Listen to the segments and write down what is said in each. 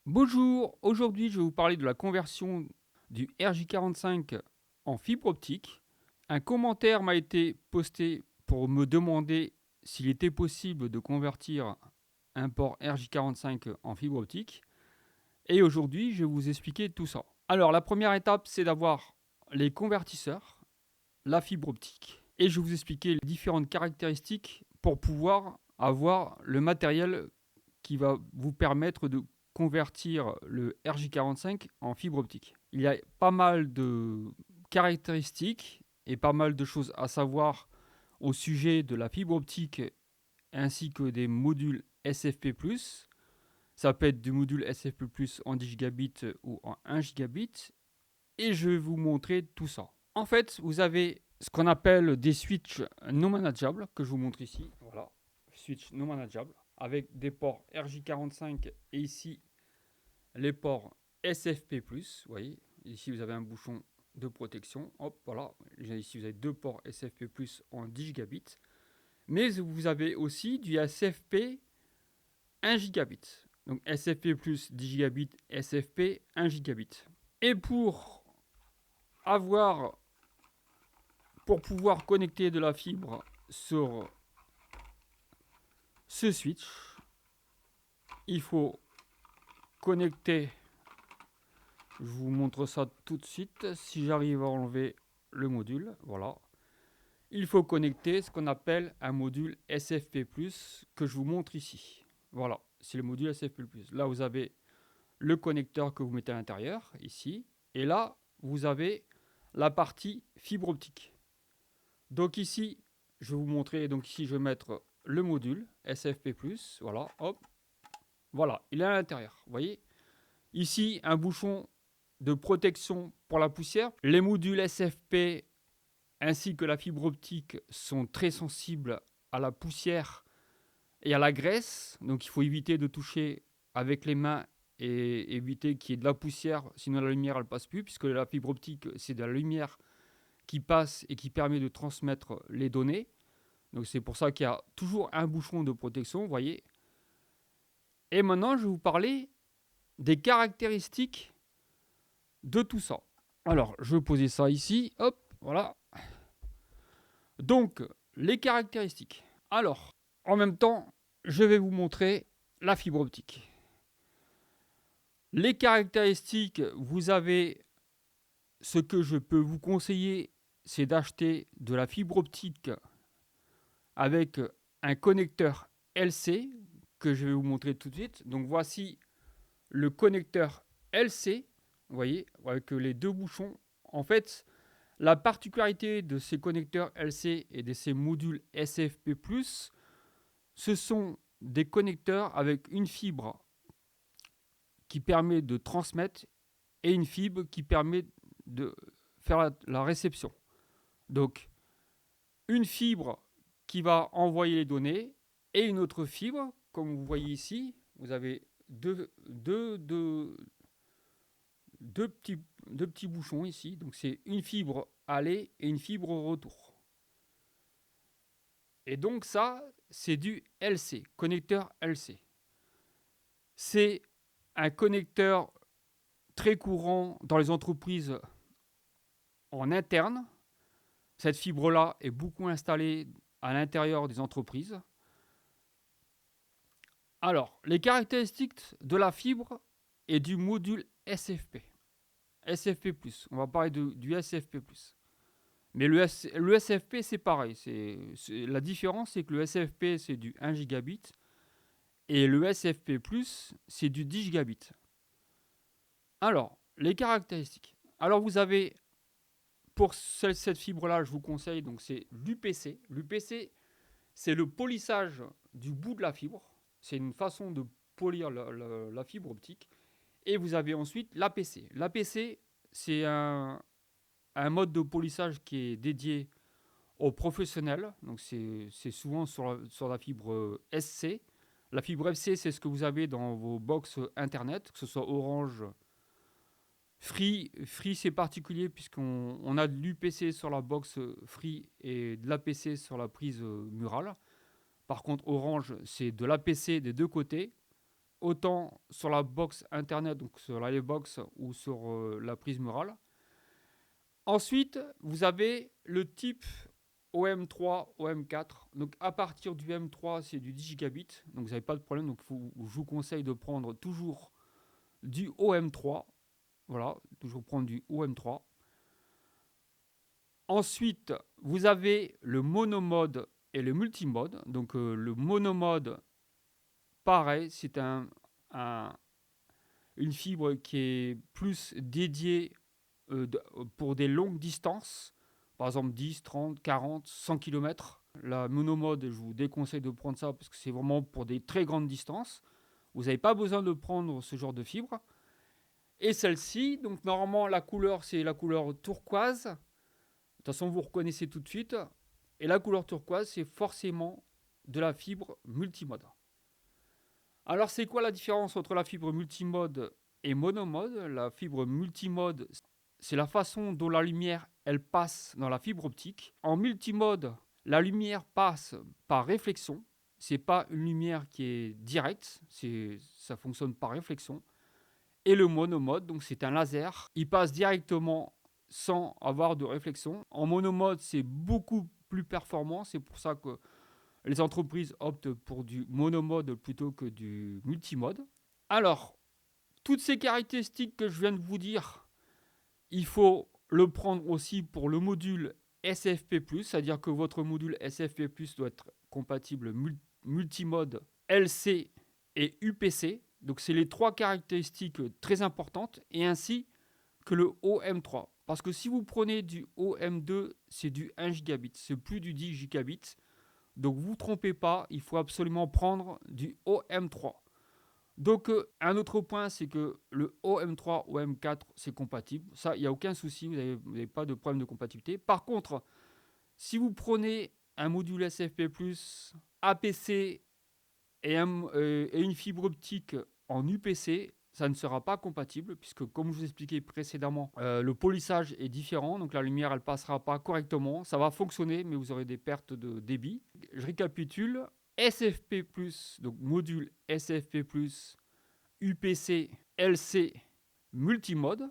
Bonjour, aujourd'hui je vais vous parler de la conversion du RJ45 en fibre optique. Un commentaire m'a été posté pour me demander s'il était possible de convertir un port RJ45 en fibre optique. Et aujourd'hui je vais vous expliquer tout ça. Alors la première étape c'est d'avoir les convertisseurs, la fibre optique. Et je vais vous expliquer les différentes caractéristiques pour pouvoir avoir le matériel qui va vous permettre de convertir le RJ45 en fibre optique. Il y a pas mal de caractéristiques et pas mal de choses à savoir au sujet de la fibre optique ainsi que des modules SFP+. Ça peut être du module SFP+, en 10 gigabits ou en 1 gigabit. Et je vais vous montrer tout ça. En fait, vous avez ce qu'on appelle des switches non manageables, que je vous montre ici. Voilà, switch non manageable, avec des ports RJ45 et ici les ports SFP+. Vous voyez, ici vous avez un bouchon de protection. Hop, voilà. Ici vous avez deux ports SFP+, en 10 gigabits. Mais vous avez aussi du SFP 1 gigabit. Donc SFP+, 10 gigabits, SFP 1 gigabit. Et avoir pour pouvoir connecter de la fibre sur ce switch, il faut connecter, je vous montre ça tout de suite, si j'arrive à enlever le module, voilà. Il faut connecter ce qu'on appelle un module SFP+, que je vous montre ici. Voilà, c'est le module SFP+. Là, vous avez le connecteur que vous mettez à l'intérieur, ici. Et là, vous avez la partie fibre optique. Donc ici, je vais vous montrer, donc ici je vais mettre le module SFP+, voilà, hop, voilà, il est à l'intérieur, vous voyez. Ici, un bouchon de protection pour la poussière. Les modules SFP ainsi que la fibre optique sont très sensibles à la poussière et à la graisse, donc il faut éviter de toucher avec les mains et éviter qu'il y ait de la poussière, sinon la lumière elle passe plus, puisque la fibre optique c'est de la lumière qui passe et qui permet de transmettre les données. Donc c'est pour ça qu'il y a toujours un bouchon de protection, vous voyez. Et maintenant, je vais vous parler des caractéristiques de tout ça. Alors, je vais poser ça ici, hop, voilà. Donc, les caractéristiques. Alors, en même temps, je vais vous montrer la fibre optique. Les caractéristiques, vous avez ce que je peux vous conseiller, c'est d'acheter de la fibre optique avec un connecteur LC que je vais vous montrer tout de suite. Donc voici le connecteur LC, vous voyez, avec les deux bouchons. En fait, la particularité de ces connecteurs LC et de ces modules SFP+, ce sont des connecteurs avec une fibre qui permet de transmettre et une fibre qui permet de faire la réception. Donc, une fibre qui va envoyer les données et une autre fibre, comme vous voyez ici, vous avez deux petits bouchons ici. Donc c'est une fibre aller et une fibre retour. Et donc ça, c'est du LC, connecteur LC. C'est un connecteur très courant dans les entreprises en interne. Cette fibre-là est beaucoup installée à l'intérieur des entreprises. Alors, les caractéristiques de la fibre et du module SFP. SFP+. On va parler du SFP+. Mais le SFP, c'est pareil. La différence, c'est que le SFP, c'est du 1 gigabit et le SFP+, c'est du 10 gigabit. Alors, les caractéristiques. Alors, vous avez, pour cette fibre-là, je vous conseille, donc c'est l'UPC. L'UPC, c'est le polissage du bout de la fibre. C'est une façon de polir la fibre optique. Et vous avez ensuite l'APC. L'APC, c'est un mode de polissage qui est dédié aux professionnels. Donc c'est souvent sur la fibre SC. La fibre FC, c'est ce que vous avez dans vos box internet, que ce soit Orange, Free. Free, c'est particulier puisqu'on a de l'UPC sur la box Free et de l'APC sur la prise murale. Par contre, Orange, c'est de l'APC des deux côtés. autant sur la box internet, donc sur la box ou sur la prise murale. Ensuite, vous avez le type OM3, OM4. Donc à partir du M3, c'est du 10 gigabits. Donc vous n'avez pas de problème. Donc je vous conseille de prendre toujours du OM3. Voilà, toujours prendre du OM3. Ensuite, vous avez le monomode et le multimode. Donc le monomode, pareil, c'est une fibre qui est plus dédiée pour des longues distances. Par exemple 10, 30, 40, 100 km. La monomode, je vous déconseille de prendre ça parce que c'est vraiment pour des très grandes distances. Vous n'avez pas besoin de prendre ce genre de fibre. Et celle-ci, donc normalement la couleur, c'est la couleur turquoise. De toute façon, vous reconnaissez tout de suite. Et la couleur turquoise, c'est forcément de la fibre multimode. Alors, c'est quoi la différence entre la fibre multimode et monomode? La fibre multimode, c'est la façon dont la lumière, elle passe dans la fibre optique. En multimode, la lumière passe par réflexion. C'est pas une lumière qui est directe, ça fonctionne par réflexion. Et le monomode, donc c'est un laser, il passe directement sans avoir de réflexion. En monomode, c'est beaucoup plus performant, c'est pour ça que les entreprises optent pour du monomode plutôt que du multimode. Alors, toutes ces caractéristiques que je viens de vous dire, il faut le prendre aussi pour le module SFP+, c'est-à-dire que votre module SFP+, doit être compatible multimode LC et UPC. Donc c'est les trois caractéristiques très importantes, et ainsi que le OM3. Parce que si vous prenez du OM2, c'est du 1 gigabit, c'est plus du 10 gigabits. Donc vous ne vous trompez pas, il faut absolument prendre du OM3. Donc un autre point, c'est que le OM3, OM4, c'est compatible. Ça, il n'y a aucun souci, vous n'avez pas de problème de compatibilité. Par contre, si vous prenez un module SFP+, APC et une fibre optique en UPC, ça ne sera pas compatible, puisque comme je vous expliquais précédemment, le polissage est différent, donc la lumière elle passera pas correctement. Ça va fonctionner, mais vous aurez des pertes de débit. Je récapitule. SFP+, donc module SFP+, UPC, LC, multimode,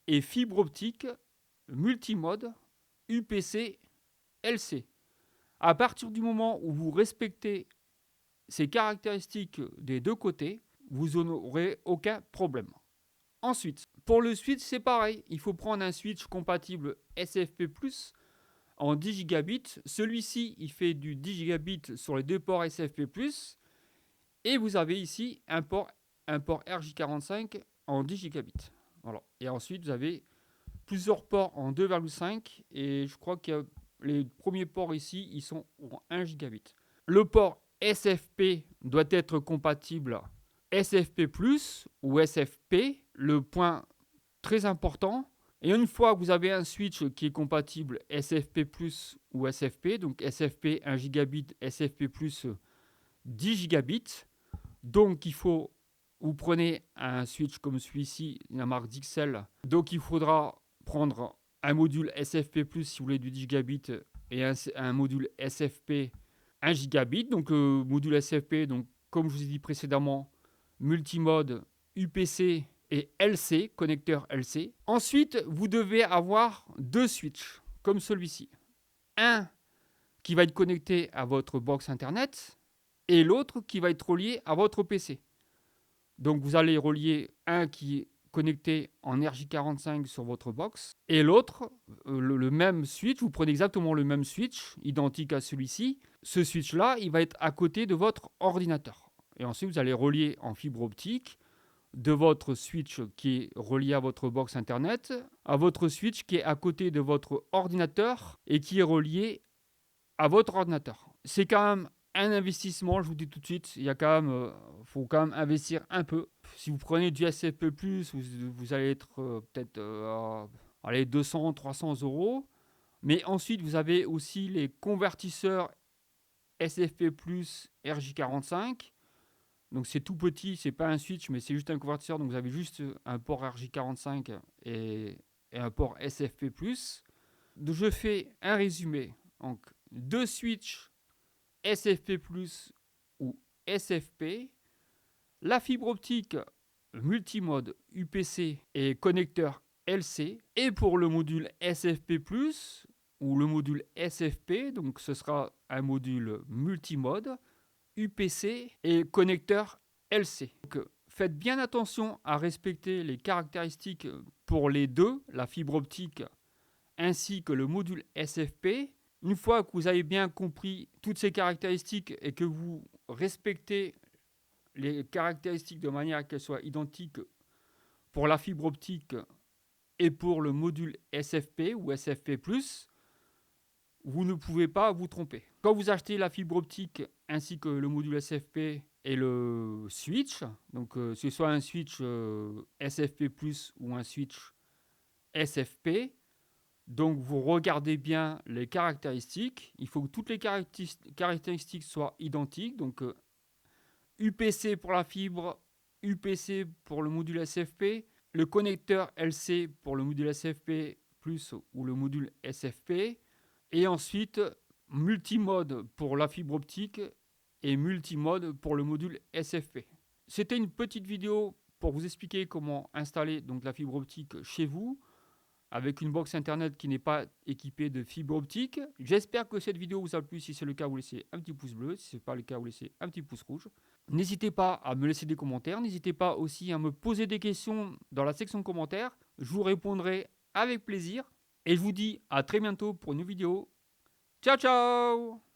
et fibre optique, multimode, UPC, LC. À partir du moment où vous respectez ces caractéristiques des deux côtés, vous n'aurez aucun problème. Ensuite, pour le switch, c'est pareil. Il faut prendre un switch compatible SFP+, en 10 gigabits. Celui-ci, il fait du 10 gigabits sur les deux ports SFP+. Et vous avez ici un port RJ45 en 10 gigabits. Voilà. Et ensuite, vous avez plusieurs ports en 2,5. Et je crois que les premiers ports ici, ils sont en 1 gigabit. Le port SFP doit être compatible SFP+, ou SFP, le point très important. Et une fois que vous avez un switch qui est compatible SFP+, ou SFP, donc SFP 1 gigabit, SFP+, 10 gigabits, donc il faut, vous prenez un switch comme celui-ci, la marque Dixel, donc il faudra prendre un module SFP+, si vous voulez du 10 gigabits, et un module SFP 1 gigabit, donc module SFP, donc comme je vous ai dit précédemment, multimode, UPC et LC, connecteur LC. Ensuite, vous devez avoir deux switches, comme celui-ci. Un qui va être connecté à votre box internet et l'autre qui va être relié à votre PC. Donc vous allez relier un qui est connecté en RJ45 sur votre box et l'autre, le même switch, vous prenez exactement le même switch, identique à celui-ci. Ce switch-là, il va être à côté de votre ordinateur. Et ensuite, vous allez relier en fibre optique de votre switch qui est relié à votre box internet à votre switch qui est à côté de votre ordinateur et qui est relié à votre ordinateur. C'est quand même un investissement, je vous dis tout de suite. Il y a quand même, faut quand même investir un peu. Si vous prenez du SFP+, vous allez être peut-être à 200, 300 euros. Mais ensuite, vous avez aussi les convertisseurs SFP+, RJ45. Donc c'est tout petit, c'est pas un switch, mais c'est juste un convertisseur. Donc vous avez juste un port RJ45 et un port SFP+. Donc je fais un résumé. Donc deux switches SFP+, ou SFP. la fibre optique multimode UPC et connecteur LC. Et pour le module SFP+, ou le module SFP, donc ce sera un module multimode UPC et connecteur LC. Donc, faites bien attention à respecter les caractéristiques pour les deux, la fibre optique ainsi que le module SFP. Une fois que vous avez bien compris toutes ces caractéristiques et que vous respectez les caractéristiques de manière à qu'elles soient identiques pour la fibre optique et pour le module SFP ou SFP+, vous ne pouvez pas vous tromper. Quand vous achetez la fibre optique ainsi que le module SFP et le switch, donc ce soit un switch SFP+, ou un switch SFP, donc vous regardez bien les caractéristiques. Il faut que toutes les caractéristiques soient identiques. Donc UPC pour la fibre, UPC pour le module SFP, le connecteur LC pour le module SFP+, ou le module SFP, et ensuite multimode pour la fibre optique et multimode pour le module SFP. C'était une petite vidéo pour vous expliquer comment installer donc la fibre optique chez vous avec une box internet qui n'est pas équipée de fibre optique. J'espère que cette vidéo vous a plu. Si c'est le cas, vous laissez un petit pouce bleu. Si ce n'est pas le cas, vous laissez un petit pouce rouge. N'hésitez pas à me laisser des commentaires. N'hésitez pas aussi à me poser des questions dans la section commentaires. Je vous répondrai avec plaisir. Et je vous dis à très bientôt pour une vidéo. Ciao, ciao!